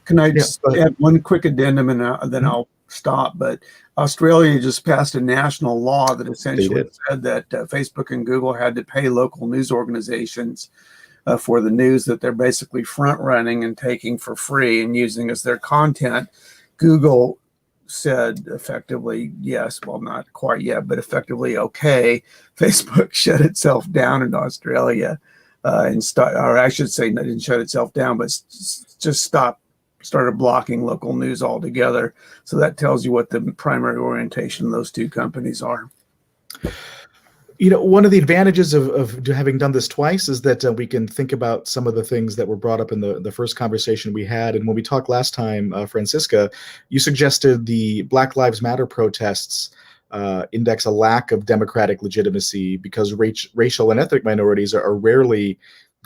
Can I just add one quick addendum and then I'll stop? But Australia just passed a national law that essentially said that Facebook and Google had to pay local news organizations for the news that they're basically front running and taking for free and using as their content. Google said effectively, yes, well, not quite yet, but effectively, okay. Facebook shut itself down in Australia or I should say, didn't shut itself down, but just started blocking local news altogether. So that tells you what the primary orientation of those two companies are. One of the advantages of having done this twice is that we can think about some of the things that were brought up in the first conversation we had. And when we talked last time, Franciska, you suggested the Black Lives Matter protests index a lack of democratic legitimacy because racial and ethnic minorities are rarely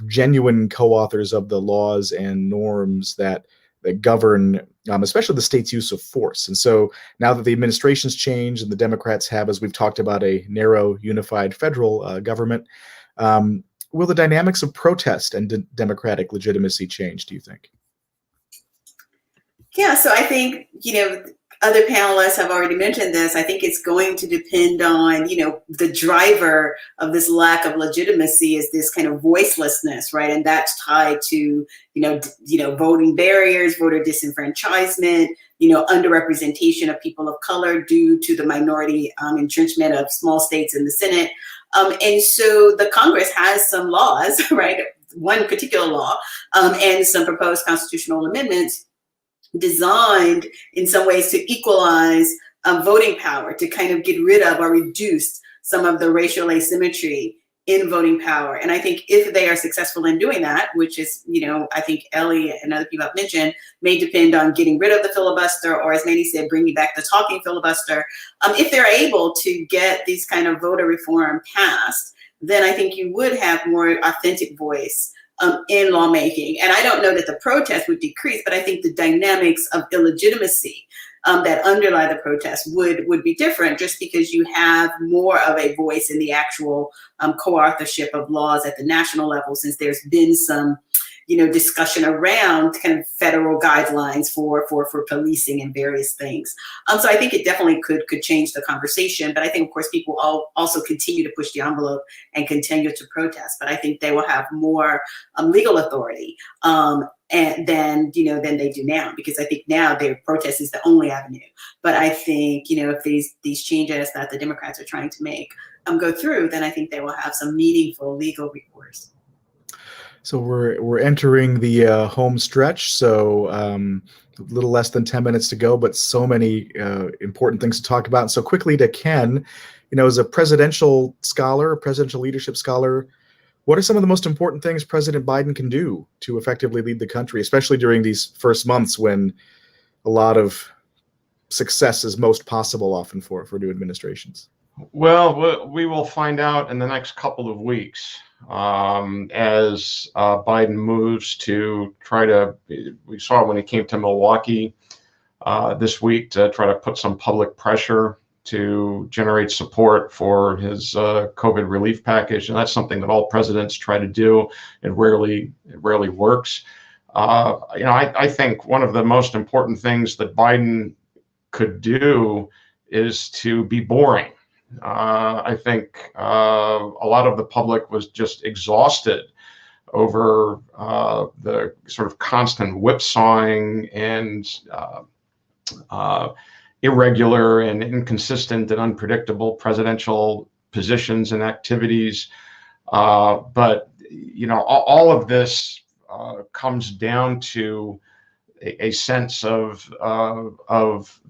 genuine co-authors of the laws and norms that govern, especially the state's use of force. And so now that the administration's changed and the Democrats have, as we've talked about, a narrow, unified federal government, will the dynamics of protest and democratic legitimacy change, do you think? Yeah, so I think, other panelists have already mentioned this. I think it's going to depend on, the driver of this lack of legitimacy is this kind of voicelessness, right? And that's tied to, voting barriers, voter disenfranchisement, underrepresentation of people of color due to the minority entrenchment of small states in the Senate. And so the Congress has some laws, right? One particular law and some proposed constitutional amendments designed in some ways to equalize voting power, to kind of get rid of or reduce some of the racial asymmetry in voting power. And I think if they are successful in doing that, which is, I think Ellie and other people have mentioned, may depend on getting rid of the filibuster, or as Manny said, bringing back the talking filibuster. If they're able to get these kind of voter reform passed, then I think you would have more authentic voice in lawmaking. And I don't know that the protest would decrease, but I think the dynamics of illegitimacy that underlie the protest would be different, just because you have more of a voice in the actual co-authorship of laws at the national level, since there's been some discussion around kind of federal guidelines for policing and various things. So I think it definitely could change the conversation. But I think, of course, people also continue to push the envelope and continue to protest. But I think they will have more legal authority and than they do now, because I think now their protest is the only avenue. But I think if these changes that the Democrats are trying to make go through, then I think they will have some meaningful legal recourse. So we're entering the home stretch. So a little less than 10 minutes to go, but so many important things to talk about. And so quickly to Ken, as a presidential scholar, a presidential leadership scholar, what are some of the most important things President Biden can do to effectively lead the country, especially during these first months when a lot of success is most possible often for new administrations? Well, we will find out in the next couple of weeks as Biden moves to try to, we saw when he came to Milwaukee this week, to try to put some public pressure to generate support for his COVID relief package. And that's something that all presidents try to do. It rarely works. I think one of the most important things that Biden could do is to be boring. I think a lot of the public was just exhausted over the sort of constant whipsawing and irregular and inconsistent and unpredictable presidential positions and activities. But all of this comes down to a sense of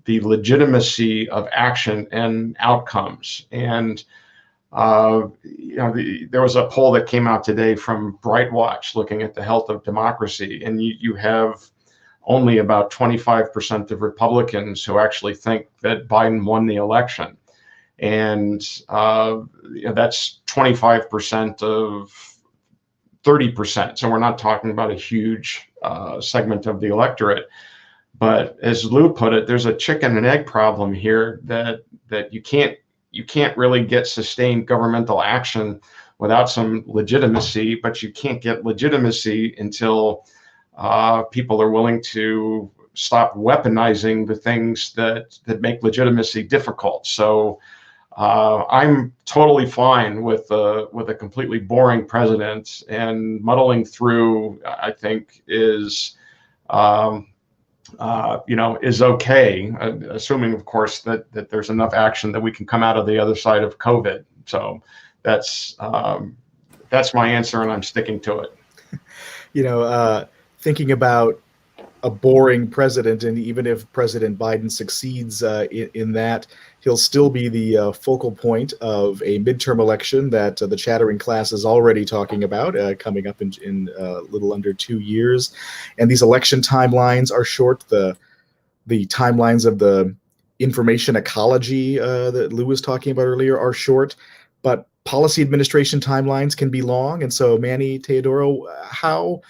the legitimacy of action and outcomes. And there was a poll that came out today from Brightwatch looking at the health of democracy, and you have only about 25% of Republicans who actually think that Biden won the election, and that's 25% of 30%. So we're not talking about a huge segment of the electorate. But as Lou put it, there's a chicken and egg problem here that you can't really get sustained governmental action without some legitimacy, but you can't get legitimacy until people are willing to stop weaponizing the things that make legitimacy difficult. So I'm totally fine with a completely boring president, and muddling through, I think, is is okay, assuming, of course, that there's enough action that we can come out of the other side of COVID. So that's my answer, and I'm sticking to it. Thinking about a boring president, and even if President Biden succeeds in that, he'll still be the focal point of a midterm election that the chattering class is already talking about, coming up in a little under 2 years. And these election timelines are short. The timelines of the information ecology that Lou was talking about earlier are short, but policy administration timelines can be long. And so, Manny, Teodoro, how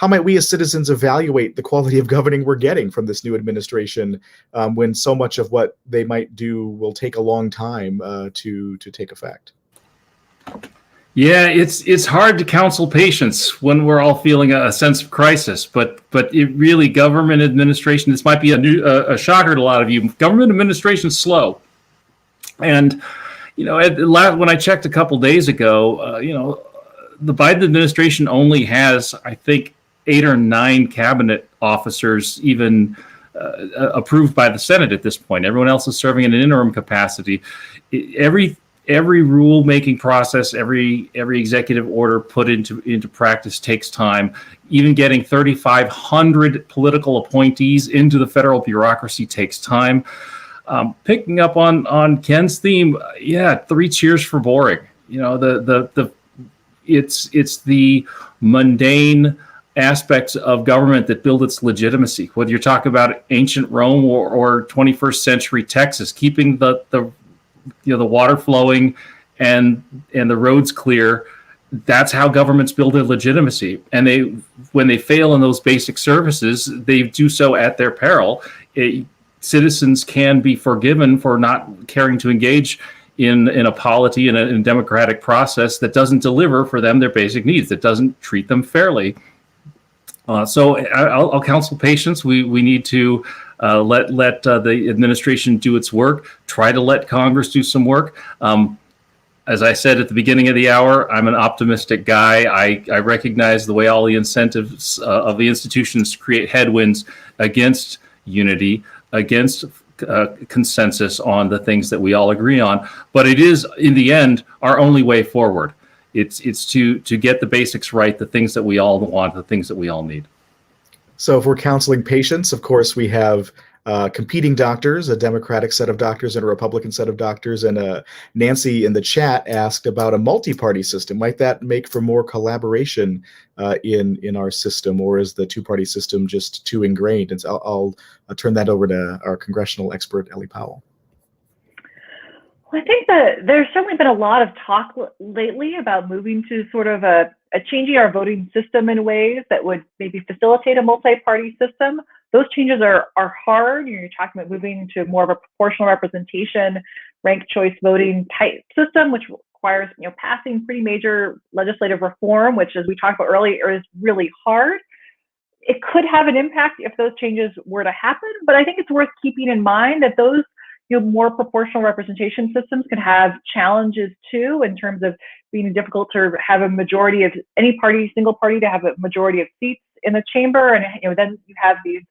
might we as citizens evaluate the quality of governing we're getting from this new administration when so much of what they might do will take a long time to take effect? Yeah, it's hard to counsel patience when we're all feeling a sense of crisis, but it really, government administration, this might be a shocker to a lot of you, government administration is slow. And when I checked a couple days ago, the Biden administration only has, I think, 8 or 9 cabinet officers even approved by the Senate at this point. Everyone else is serving in an interim capacity. Every rule-making process, every executive order put into practice takes time. Even getting 3,500 political appointees into the federal bureaucracy takes time. Picking up on Ken's theme, 3 cheers for boring. It's the mundane aspects of government that build its legitimacy. Whether you're talking about ancient Rome or 21st century Texas, keeping the water flowing and the roads clear, that's how governments build their legitimacy. And when they fail in those basic services, they do so at their peril. Citizens can be forgiven for not caring to engage in a polity and a democratic process that doesn't deliver for them their basic needs, that doesn't treat them fairly. So I'll counsel patience. We need to let the administration do its work, try to let Congress do some work. As I said at the beginning of the hour, I'm an optimistic guy. I recognize the way all the incentives of the institutions create headwinds against unity, against consensus on the things that we all agree on. But it is, in the end, our only way forward. It's to get the basics right, the things that we all want, the things that we all need. So if we're counseling patients, of course, we have competing doctors, a Democratic set of doctors and a Republican set of doctors. And Nancy in the chat asked about a multi-party system. Might that make for more collaboration in our system, or is the two-party system just too ingrained? And so I'll turn that over to our congressional expert, Ellie Powell. Well, I think that there's certainly been a lot of talk lately about moving to sort of a changing our voting system in ways that would maybe facilitate a multi-party system. Those changes are hard. You're talking about moving to more of a proportional representation, ranked choice voting type system, which requires passing pretty major legislative reform, which, as we talked about earlier, is really hard. It could have an impact if those changes were to happen, but I think it's worth keeping in mind that those more proportional representation systems can have challenges too, in terms of being difficult to have a majority of any party, single party, to have a majority of seats in the chamber, and then you have these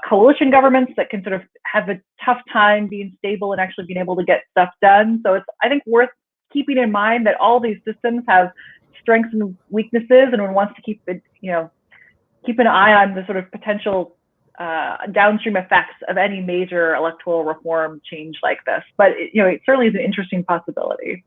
coalition governments that can sort of have a tough time being stable and actually being able to get stuff done. So it's, I think, worth keeping in mind that all these systems have strengths and weaknesses, and one wants to keep it, keep an eye on the sort of potential downstream effects of any major electoral reform change like this. But it certainly is an interesting possibility.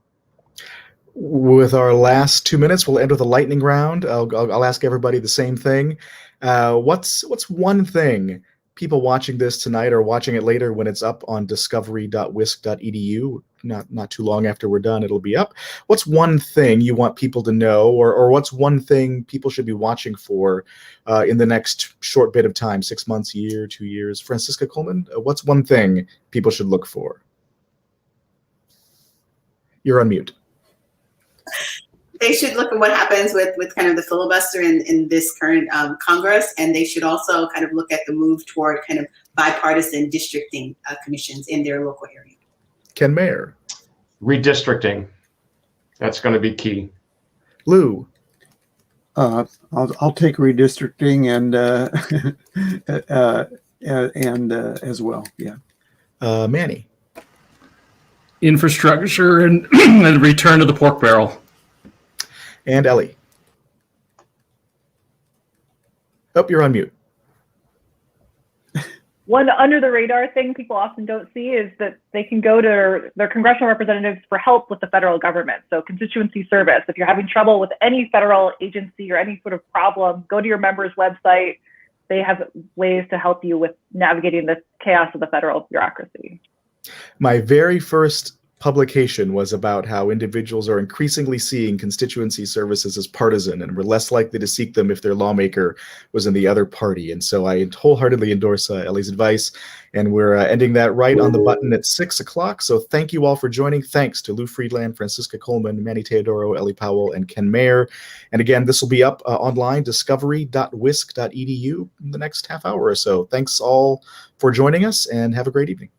With our last 2 minutes, we'll end with a lightning round. I'll ask everybody the same thing. What's one thing people watching this tonight or watching it later when it's up on discovery.wisc.edu, not too long after we're done, it'll be up. What's one thing you want people to know, or what's one thing people should be watching for in the next short bit of time, 6 months, year, 2 years? Franciska Coleman, what's one thing people should look for? You're on mute. They should look at what happens with kind of the filibuster in this current Congress, and they should also kind of look at the move toward kind of bipartisan districting commissions in their local area. Ken Mayer. Redistricting. That's going to be key. Lou. I'll take redistricting and as well. Yeah. Manny. Infrastructure and and return to the pork barrel. And Ellie. Oh, you're on mute. One under the radar thing people often don't see is that they can go to their congressional representatives for help with the federal government. So constituency service, if you're having trouble with any federal agency or any sort of problem, go to your member's website. They have ways to help you with navigating the chaos of the federal bureaucracy. My very first publication was about how individuals are increasingly seeing constituency services as partisan and were less likely to seek them if their lawmaker was in the other party. And so I wholeheartedly endorse Ellie's advice, and we're ending that right on the button at 6 o'clock. So thank you all for joining. Thanks to Lou Friedland, Franciska Coleman, Manuel Teodoro, Ellie Powell, and Ken Mayer. And again, this will be up online, discovery.wisc.edu in the next half hour or so. Thanks all for joining us, and have a great evening.